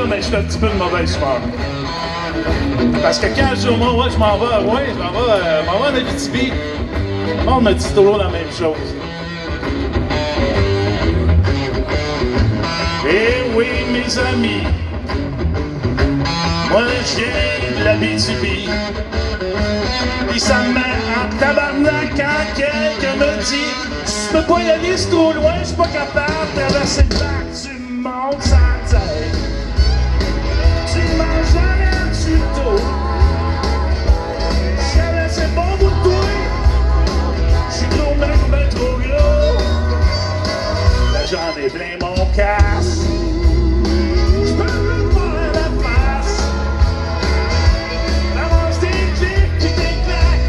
mais je suis un petit peu de mauvaise humeur. Parce que quand je dis au monde, ouais, je m'en vais en Abitibi, on me dit toujours la même chose. Eh oui, mes amis, moi je viens de l'Abitibi. Puis ça me met en tabarnak quand quelqu'un me dit tu peux pas y aller, c'est trop loin, je suis pas capable de traverser le lac du monde sans tête. Tu manges jamais du tout. J'avais c'est bon bout de toi. J'suis gros même ben trop gros. Là j'en ai plein mon casse. J'peux me voir la face. Avance des clics pis des claques.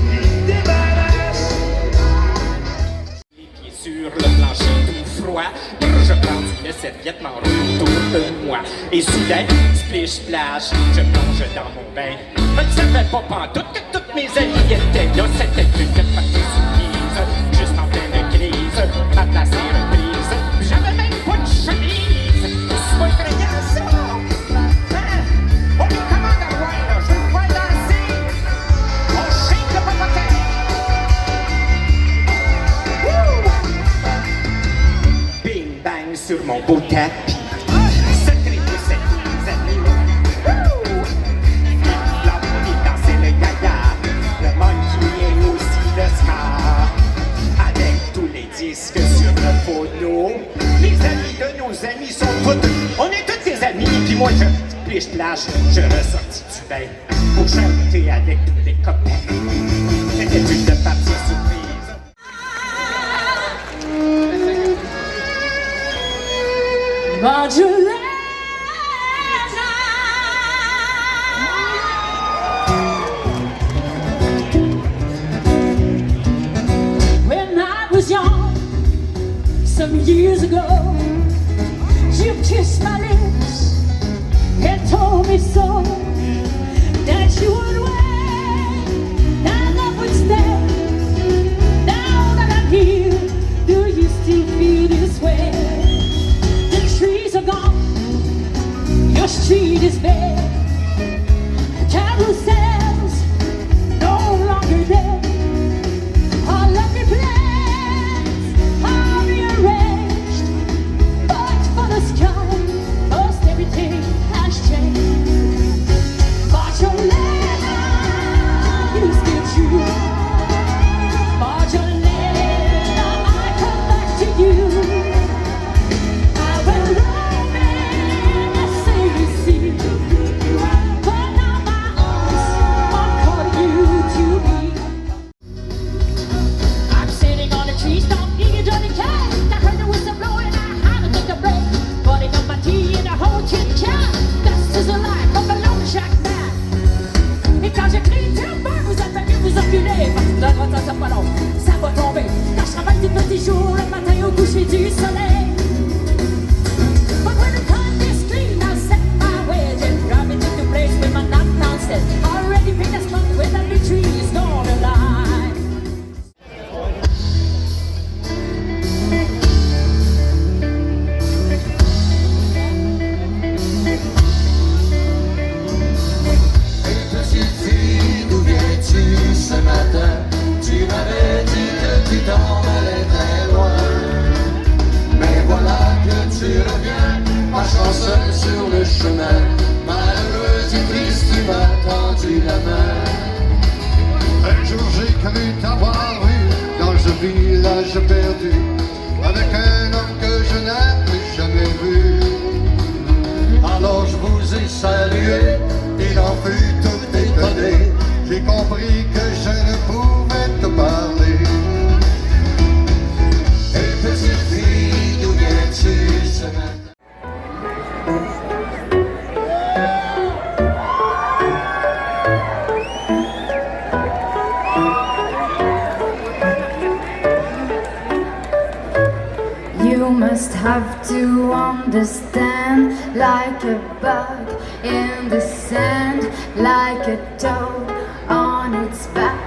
Pis des balasses. Les pieds sur le plancher tout froid. Je prends une serviette, m'enroule autour de moi. Et soudain, splish splash, je plonge dans mon bain. Je ne savais pas pantoute que toutes mes amies étaient là. C'était une partie surprise, juste en pleine crise. Ma place est reprise, j'avais même pas de chemise. C'est pas effrayant ça! Hein? On nous commande à voir, là. Je veux le voir danser. On shake le papotin. Bing bang sur mon beau tapis. Secret de cette amis. Disque sur le phono. Les amis de nos amis sont tous. On est tous des amis. Puis moi je splish splash, je ressortis du bain pour chanter avec tous les copains. C'était une partie surprise. Modulator. When I was young, some years ago, you kissed my lips and told me so, that you would wait, that love would stay. Now that I'm here, do you still feel this way? The trees are gone, your street is bare, carousels no longer there. Our lovely plans are rearranged, but for the sky, most everything has changed. But your letter is still true. But your letter, I come back to you. I will love and say you see, but now my arms are calling you to me. I'm sitting on a tree stump, eating Johnny Cash. I heard the whistle blowing, I had to take a break. Putting up my tea in a whole chit chat. This is the life of a lone shack man. Et quand j'écris tes mains, vous êtes venu vous enculer. Parce que dans votre temps, pas long, ça va tomber. Quand je travaille du petit jour, le matin au coucher du soleil. But when the time is clean, I'll set my ways and drive it to the place where my knockdown says. Already picked a spot where the tree is gonna lie. Petite fille, d'où viens-tu ce matin? Tu m'avais dit que tu t'en allais très loin. Mais voilà que tu reviens, marchant seul sur le chemin. Malheureuse et triste, tu m'as tendu la main. Un jour j'ai cru t'avoir vu dans ce village perdu, avec un homme que je n'ai plus jamais vu. Alors je vous ai salué, il en fut tout étonné. J'ai compris que je ne pouvais te parler. Et petite fille, d'où viens-tu ce matin? You must have to understand, like a bug in the sand, like a toad on its back,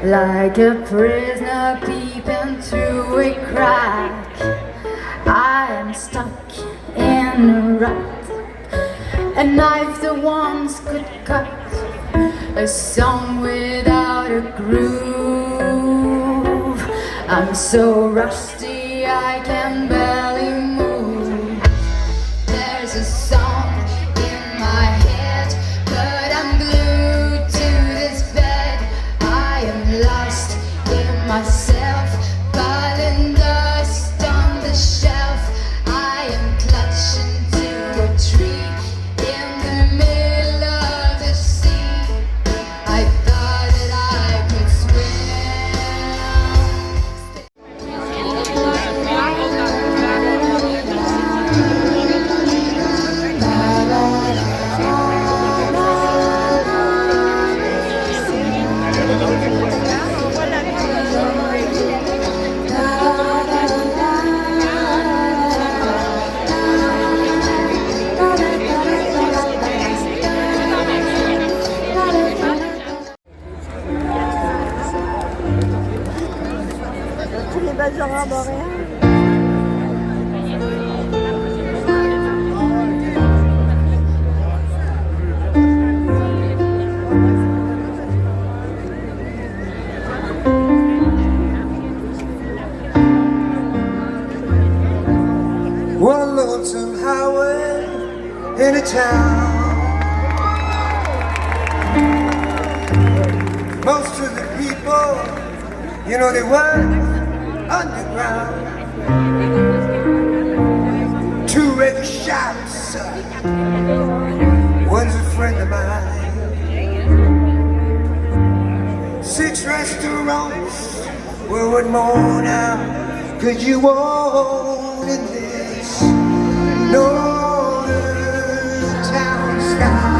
like a prisoner peeping through a crack. I am stuck and a rat, a knife that once could cut, a song without a groove. I'm so rusty I can barely move. There's a song in my head, but I'm glued to this bed. I am lost in myself, piling dust on the shelf. I am clutching to a tree in the middle of the sea. I thought that I could Les belles aurores boréales. One lonesome highway in a town. Most of the people, you know, they work underground. Two reggae shops, one's a friend of mine. 6 restaurants, well, what more now could you want in this northern town sky?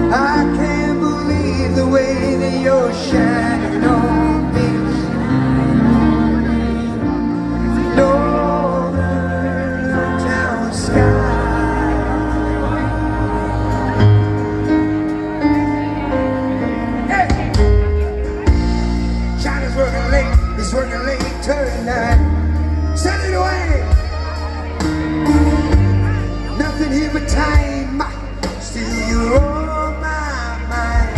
I can't believe the way that you're shining on this northern town sky. Hey! China's working late, he's working late tonight. Send it away! Nothing here but time, still you're on my mind.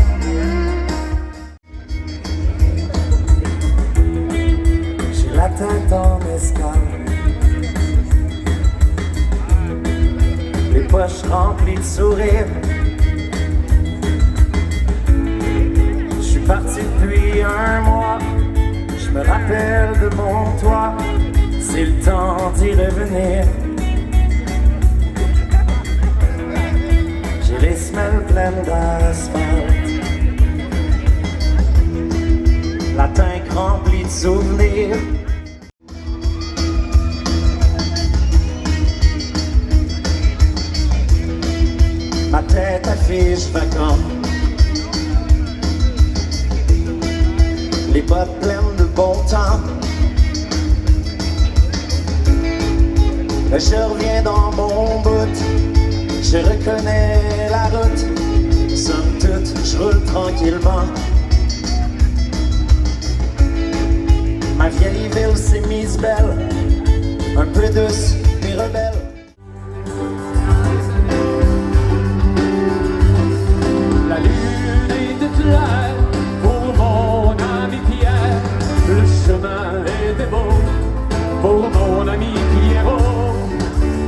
J'ai la tête en escale, les poches remplies de sourires. Je suis parti depuis un mois, je me rappelle de mon toit, c'est le temps d'y revenir. J'ai les semelles pleines d'asphalte, la tank remplie de souvenirs. Ma tête affiche vacant, les bottes pleines de bon temps. Je reviens dans mon bout, je reconnais la route. Somme toute, je roule tranquillement. Ma vieille ville s'est mise belle, un peu douce et rebelle. La lune était claire pour mon ami Pierre. Le chemin était beau pour mon ami Pierrot.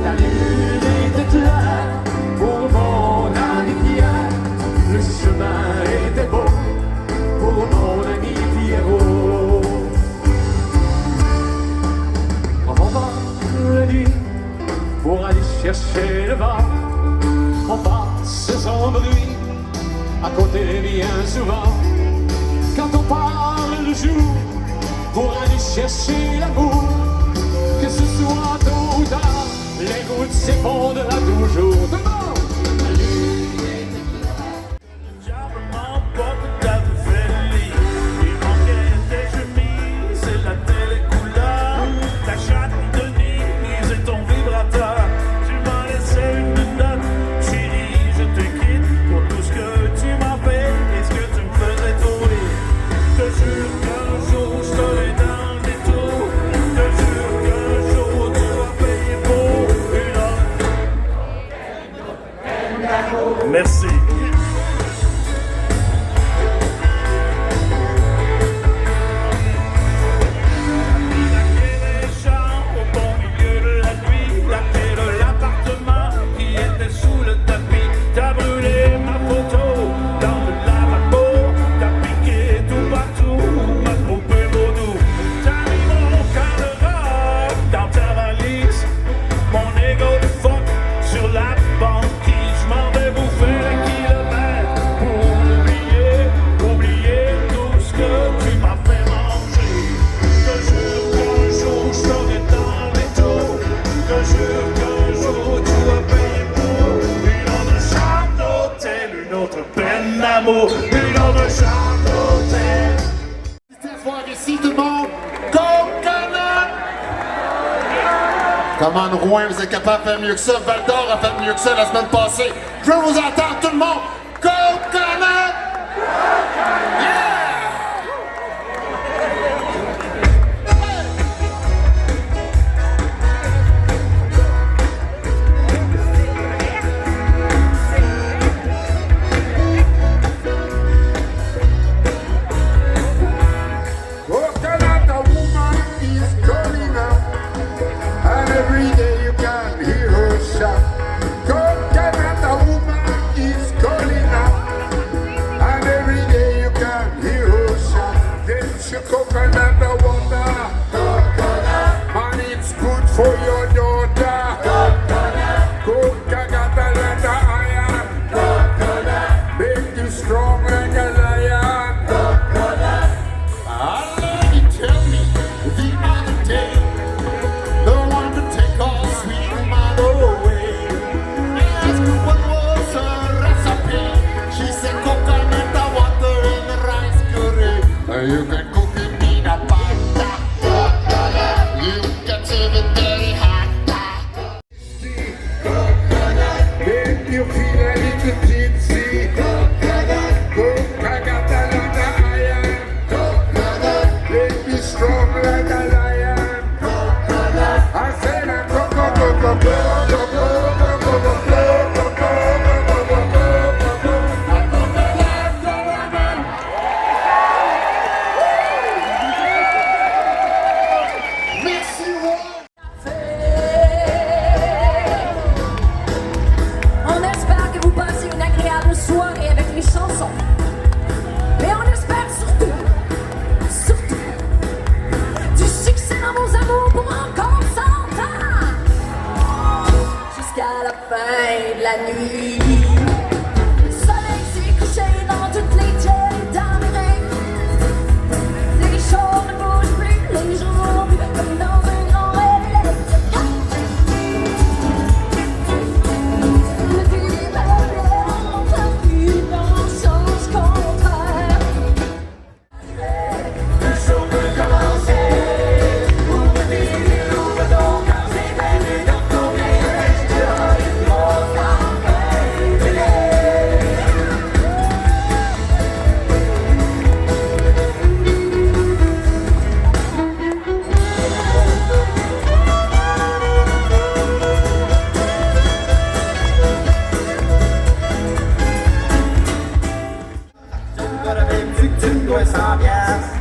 La lune était claire pour mon ami Pierre. Le chemin était beau pour mon ami Pierrot. On va la nuit pour aller chercher le vent. On passe sans bruit à côté bien souvent. Quand on parle le jour pour aller chercher l'amour, que ce soit tôt ou tard, les gouttes s'effondrent à toujours. Tout le monde! Te jure qu'un jour je te l'ai dans le détour. Te jure qu'un jour une autre peine d'amour, une autre chambre d'hôtel. Cette fois ici, tout le monde, Coconut! Comment Rouen, vous êtes capable de faire mieux que ça? Val d'Or a fait mieux que ça la semaine passée. Je veux vous entendre, tout le monde, Coconut! Yeah! Coconut, a woman is calling out, and every day you can hear her shout. Coconut, a woman is calling out, and every day you can hear her shout. Get your coconut water, coconut, and it's good for your daughter. Coconut, like a iron, coconut, make you strong like a lion. Lady tell me the other day, the one to take our sweet mother away. Asked her what was her recipe. She said coconut water in the rice curry. You can cook it in a pot. You can serve it very hot. Make you feel a little tipsy. Coconut, coconut, like a iron. Make you strong like a lion. I said a On espère que vous passez une agréable soirée avec les chansons. Mais on espère surtout, du succès dans vos amours pour encore 100 ans. Jusqu'à la fin de la nuit. Le soleil s'est couché dans toutes les télés d'Amérique. Les jours ne bougent plus, les jours comme dans un grand rêve électrique. Le pays va plus dans le sens contraire. Le show peut commencer. Ouvre donc quand c'est venu dans ton nez. Tu as une grosse campagne. Vu que tu me dois 100 piastres,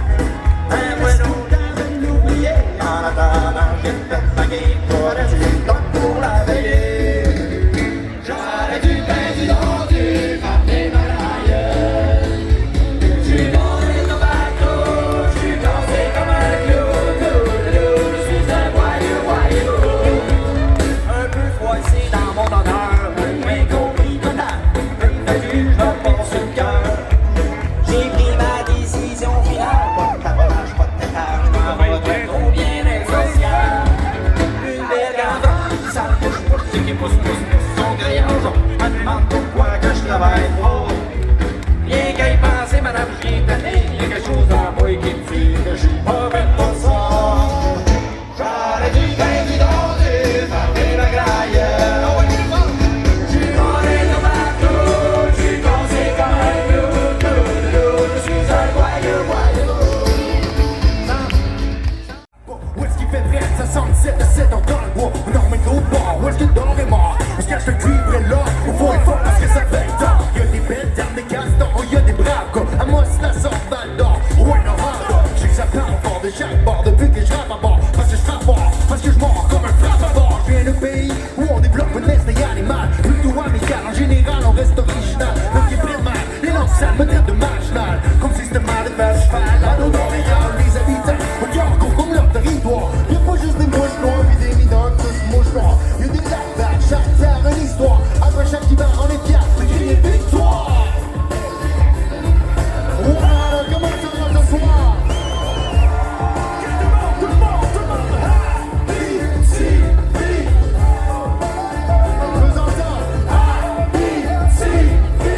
un moineau dans de l'oublier. En attendant, j'ai fait ma game pour rester donc pour la veiller. J'aurais dû payer du dentier, frapper ma railleuse. J'suis tombé dans bateau, j'suis dansé comme un clou. Je suis un voyou. Un peu froissé dans mon honneur, mais compris total. Il fallu que je pense le cœur. J'ai pris ma décision finale. Pas de taponnage, pas de tétard. Je m'en vais trop bien être social. Une belle grandeur, ça ne bouge pas. Ceux qui poussent son grillage. On me demande pourquoi que je travaille trop. Rien qu'à y penser, madame, j'ai tanné. Il y a quelque chose en moi qui me dit que je suis pas bête pour ça. J'aurais dû payer du dentier, fermer ma graille. J'suis tombé dans ma tour, j'suis dansé comme un clou. Je suis un voyou. Où est-ce qu'il fait vrai? Ça sent le 7 à 7 dans le bois. On en remet l'autre bord. Où est-ce que le d'or est mort? On se cache le cuivre et l'or. Au fond et fort parce que ça fait tard. Y'a des belles dames, des castors. Y'a des braves gars. À moi, c'est la sorte Val d'Or. Ouais, non, je sais que ça parle fort de chaque bord. Depuis que je rappe à bord. Parce que je frappe fort. Parce que je mords comme un frappe à bord. Je viens d'un pays où on développe une esprit animal. Plutôt amical. En général, on reste original. Donc, il est très mal. Les langues sales me traitent de marginal. Comme si c'était mal de faire cheval. À nos Montréal, les habitants. Regarde, comme leur territoire. Y'a pas juste des mouches noires puis des mineurs tous mouches noires. Y'a des lacs, chaque terre une histoire. Après chaque hiver on est fiers de crier victoire. Voilà, comment ça va ce soir? Tout le monde, happy, si, si. Nous entendons, happy, si, si.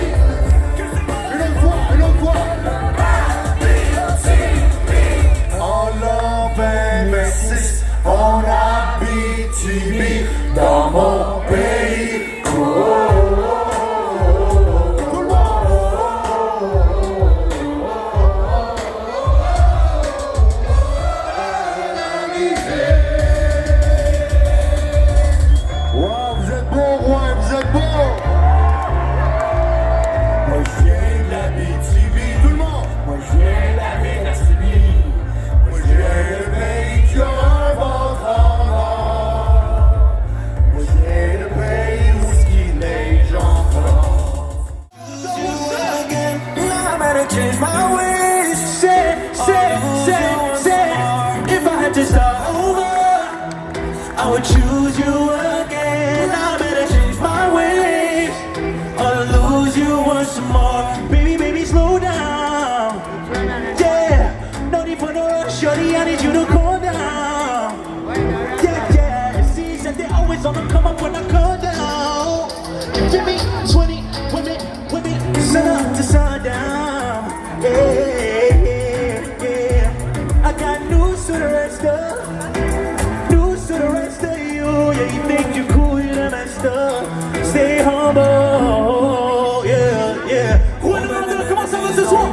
better change my ways. Say, if I had to start over, I would choose you again. I better change my ways or lose you once more. Baby, slow down. Yeah, no need for no rush, shorty, I need you to calm down. Yeah, it seems that they always on the come up when I come down. Give me 20 women, sun up to sundown. Yeah, I got news to the rest of you. Yeah, you think you're cool, you're the master. Stay humble, yeah. Juan Aranda, comment ça va ce soir?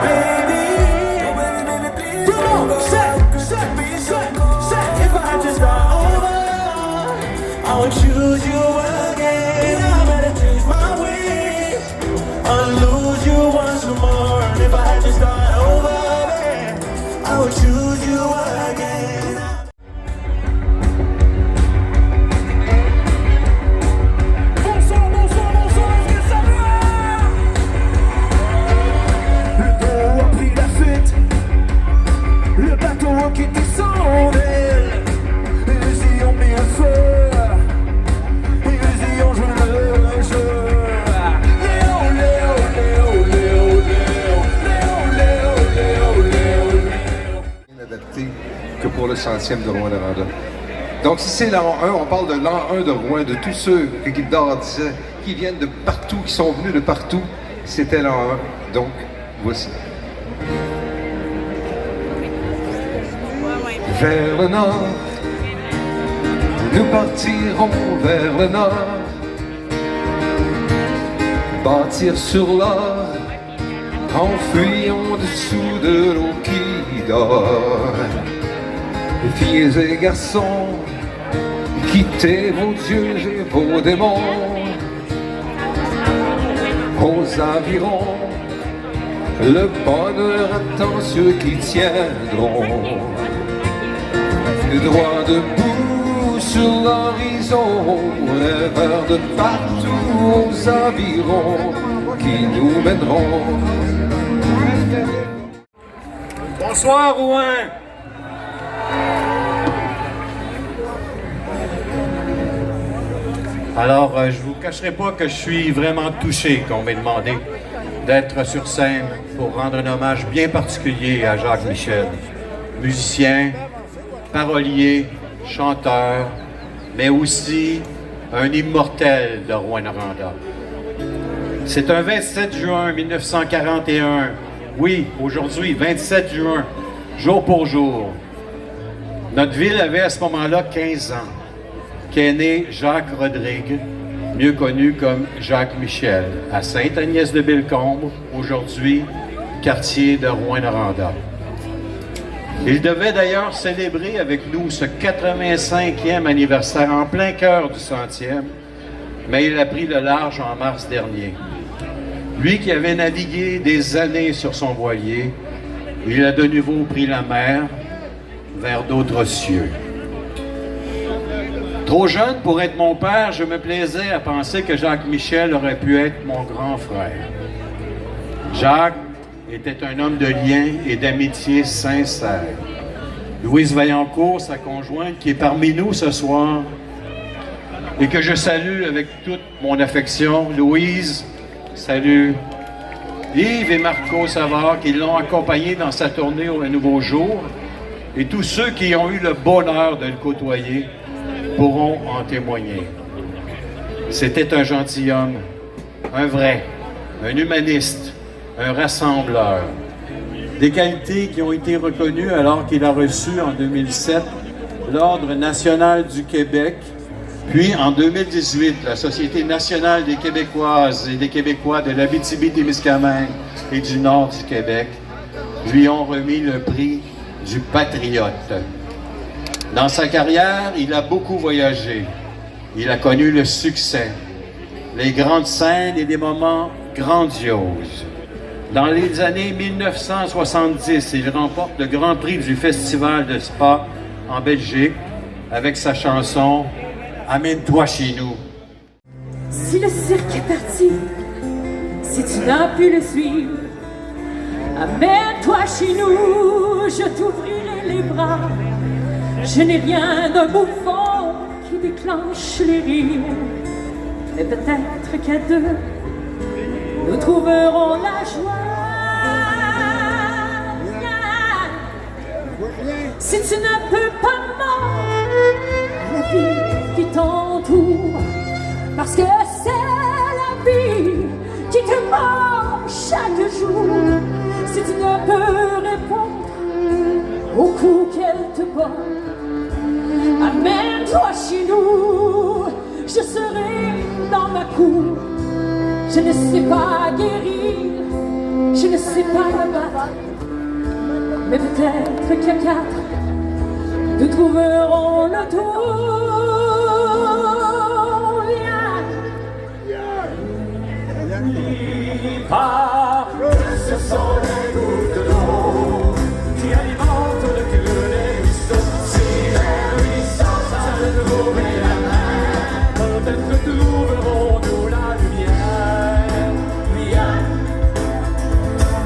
Baby, come on, say, if I had to start over, I would choose you again. I better change my ways or lose you once more. If I had to start over, man, I would choose you again. Qui descend d'elle, ils y ont mis un feu, ils y ont joué le jeu. Adapté que pour le 100e de Rouyn-Noranda. Donc si c'est l'an 1, on parle de l'an 1 de Rouen, de tous ceux que Gildor disait, qui viennent de partout, qui sont venus de partout, c'était l'an 1. Donc voici. Vers le nord, nous partirons vers le nord, bâtir sur l'or, en fuyant dessous de l'eau qui dort. Filles et garçons, quittez vos dieux et vos démons, aux avirons, le bonheur attend ceux qui tiendront. Droit debout sur l'horizon, rêveurs de partout aux avirons qui nous mèneront. Bonsoir Rouen. Alors, je vous cacherai pas que je suis vraiment touché qu'on m'ait demandé d'être sur scène pour rendre un hommage bien particulier à Jacques Michel, musicien, parolier, chanteur, mais aussi un immortel de Rouyn-Noranda. C'est un 27 juin 1941, oui, aujourd'hui, 27 juin, jour pour jour. Notre ville avait à ce moment-là 15 ans, qu'est né Jacques Rodrigue, mieux connu comme Jacques Michel, à Sainte-Agnès-de-Bellecombe, aujourd'hui, quartier de Rouyn-Noranda. Il devait d'ailleurs célébrer avec nous ce 85e anniversaire en plein cœur du 100e, mais il a pris le large en mars dernier. Lui qui avait navigué des années sur son voilier, il a de nouveau pris la mer vers d'autres cieux. Trop jeune pour être mon père, je me plaisais à penser que Jacques Michel aurait pu être mon grand frère. Jacques était un homme de lien et d'amitié sincère. Louise Vaillancourt, sa conjointe, qui est parmi nous ce soir, et que je salue avec toute mon affection. Louise, salut. Yves et Marco Savard, qui l'ont accompagné dans sa tournée au Nouveau Jour, et tous ceux qui ont eu le bonheur de le côtoyer pourront en témoigner. C'était un gentilhomme, un vrai, un humaniste, un rassembleur. Des qualités qui ont été reconnues alors qu'il a reçu en 2007 l'Ordre national du Québec, puis en 2018, la Société nationale des Québécoises et des Québécois de l'Abitibi-Témiscamingue et du nord du Québec lui ont remis le prix du Patriote. Dans sa carrière, il a beaucoup voyagé. Il a connu le succès, les grandes scènes et des moments grandioses. Dans les années 1970, il remporte le Grand Prix du Festival de Spa en Belgique avec sa chanson « Amène-toi chez nous ». Si le cirque est parti, Si tu n'as pu le suivre, amène-toi chez nous, je t'ouvrirai les bras. Je n'ai rien d'un bouffon qui déclenche les rires, mais peut-être qu'à deux, nous trouverons la joie. Si tu ne peux pas mordre la vie qui t'entoure, parce que c'est la vie qui te mord chaque jour. Si tu ne peux répondre au coup qu'elle te porte, amène-toi chez nous, je serai dans ma cour. Je ne sais pas guérir, je ne sais pas me battre, mais peut-être qu'à quatre, nous trouverons le tour. Ah, ce sont les gouttes d'eau qui alimentent le cœur des ruisseaux. Si les ruisseaux savent trouver la mer, peut-être trouverons-nous la lumière.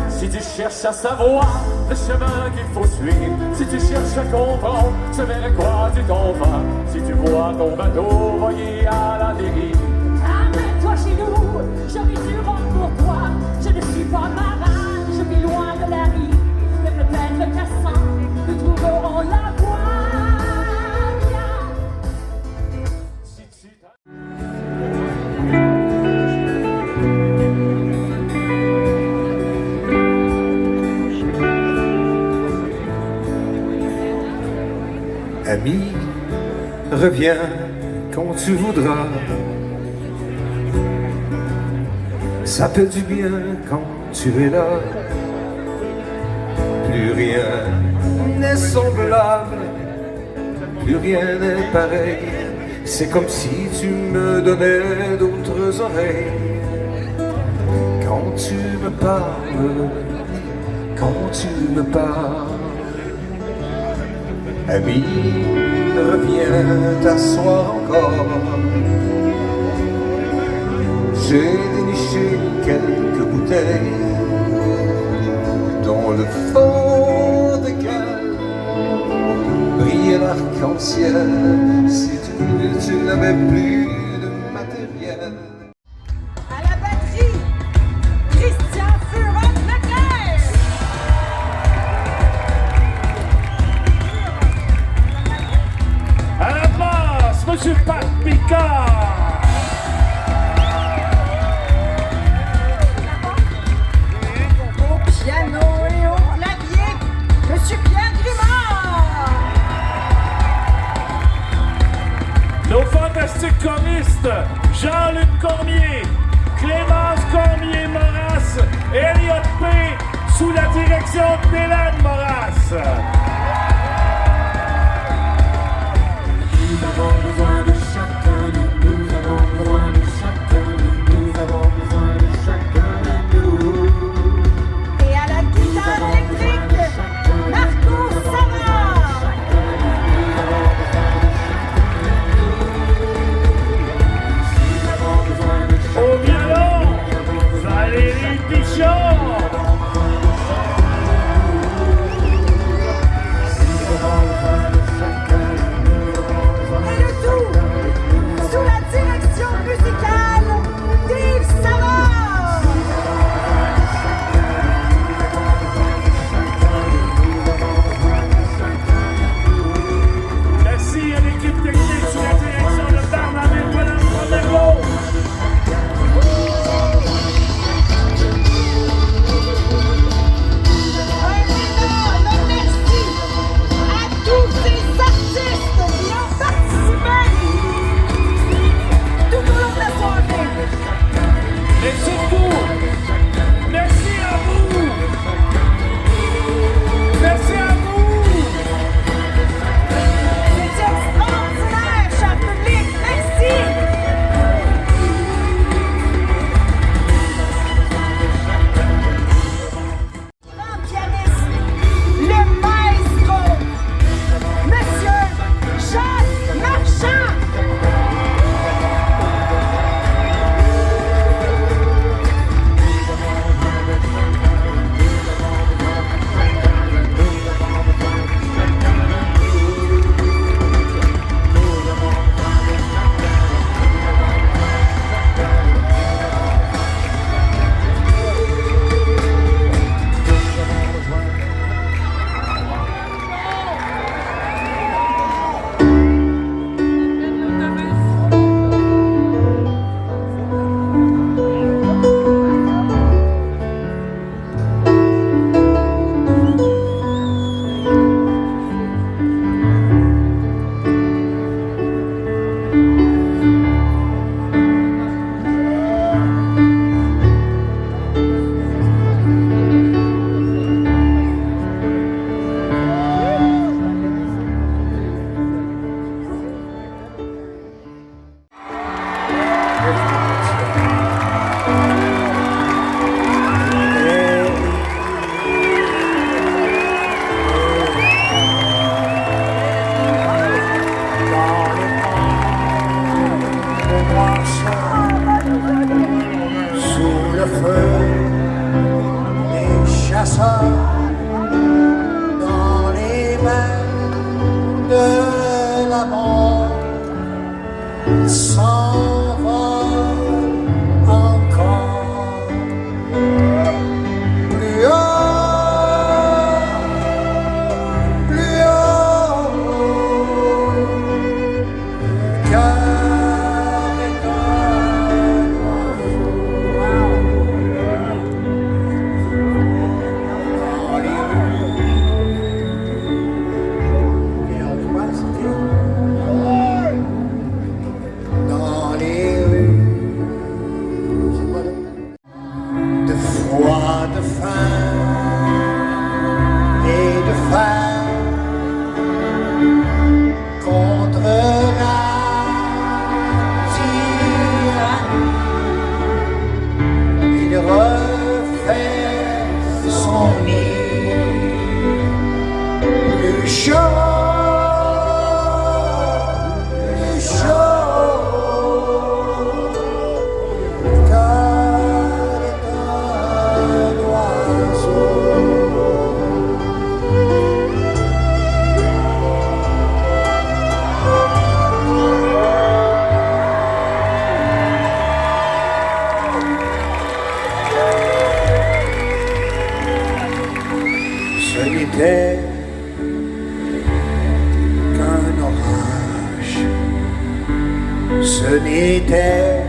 Si tu cherches à savoir le chemin qu'il faut suivre, si tu cherches à comprendre ce vers quoi tu t'en vas, si tu vois ton bateau voguer à la dérive, amène-toi chez nous, je vis du rhum pour toi. Je ne suis pas marin, je vis loin de la rive, mais peut-être qu'à 100, nous trouverons la voie. Ami, reviens quand tu voudras. Ça fait du bien quand tu es là. Plus rien n'est semblable, plus rien n'est pareil. C'est comme si tu me donnais d'autres oreilles. Quand tu me parles, quand tu me parles. Ami, reviens t'asseoir encore. J'ai déniché quelques bouteilles dans le fond desquelles brillait l'arc-en-ciel. Si tu n'avais plus de matériel. À la batterie, Christian Furon-Leclerc. À la basse, Monsieur Pat Picard. Au piano et au clavier, Monsieur Pierre Grimard. Nos fantastiques choristes, Jean-Luc Cormier, Clémence Cormier-Moras, Elliot P, sous la direction d'Hélène Moras. Nous avons besoin de chacun de nous, nous avons besoin de chacun de nous, nous avons besoin de chacun de nous. Et à la guitare électrique, Marco Savard. Au violon, Valérie Pichon. Et le tout, sous la direction musicale d'Yves Savard. Merci à l'équipe technique sous la direction de Barnabé Poilin-Rodrigo. Un énorme merci à tous ces artistes qui ont participé tout au long de la soirée. Et surtout, merci à vous. Merci à vous. C'est extraordinaire, cher public. Merci. Grand pianiste, le maestro, Monsieur Jacques Marchand. le feu des chasseurs dans les mains de la mort s'envole encore plus haut, plus haut. Le cœur est un oiseau dans les rues. Dans les rues de froid, de faim et de faim contre la tyrannie, il refait son nid plus chaud. Ce n'était qu'un orage, ce n'était